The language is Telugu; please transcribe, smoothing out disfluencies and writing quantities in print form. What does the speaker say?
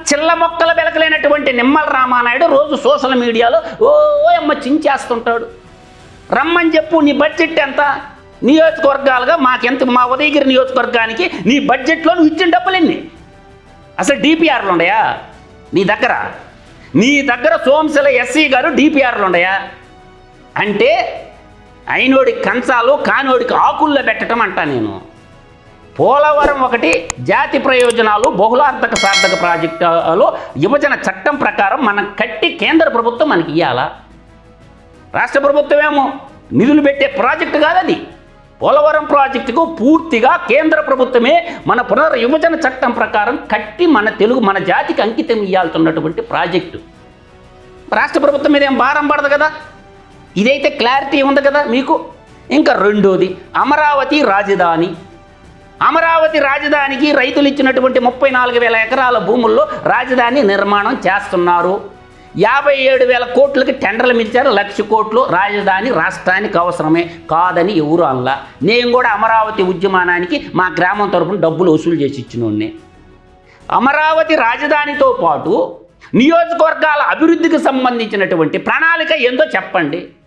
చిల్ల మొక్కల వెలకలేనటువంటి నిమ్మల రామానాయుడు రోజు సోషల్ మీడియాలో అమ్మ చించేస్తుంటాడు. రమ్మని చెప్పు, నీ బడ్జెట్ ఎంత, నియోజకవర్గాలుగా మాకెంత, మా ఉదయగిరి నియోజకవర్గానికి నీ బడ్జెట్లో నువ్వు ఇచ్చిన డబ్బులు ఎన్ని? అసలు డిపిఆర్లు ఉన్నాయా నీ దగ్గర? నీ దగ్గర సోమశిల ఎస్సీ గారు డిపిఆర్లు ఉన్నాయా? అంటే అయినోడికి కంచాలు కానోడికి ఆకుల్లో పెట్టడం అంటా నేను. పోలవరం ఒకటి జాతి ప్రయోజనాలు బహుళార్థక సార్థక ప్రాజెక్టులు విభజన చట్టం ప్రకారం మనం కట్టి కేంద్ర ప్రభుత్వం మనకి ఇవ్వాలా? రాష్ట్ర ప్రభుత్వం ఏమో నిధులు పెట్టే ప్రాజెక్టు కాదు అది. పోలవరం ప్రాజెక్టుకు పూర్తిగా కేంద్ర ప్రభుత్వమే మన పునర్విభజన చట్టం ప్రకారం కట్టి మన జాతికి అంకితం ఇవ్వాల్సినటువంటి ప్రాజెక్టు. రాష్ట్ర ప్రభుత్వం మీద ఏం భారం పడదు కదా. ఇదైతే క్లారిటీ ఉంది కదా మీకు. ఇంకా రెండోది అమరావతి రాజధాని. అమరావతి రాజధానికి రైతులు ఇచ్చినటువంటి 34,000 ఎకరాల భూముల్లో రాజధాని నిర్మాణం చేస్తున్నారు. 57,000 కోట్లకి టెండర్లు ఇచ్చారు. 1,00,000 కోట్లు రాజధాని రాష్ట్రానికి అవసరమే కాదని ఎవరు అనలా. నేను కూడా అమరావతి ఉద్యమానానికి మా గ్రామం తరపున డబ్బులు వసూలు చేసి ఇచ్చినోడిని. అమరావతి రాజధానితో పాటు నియోజకవర్గాల అభివృద్ధికి సంబంధించినటువంటి ప్రణాళిక ఏందో చెప్పండి.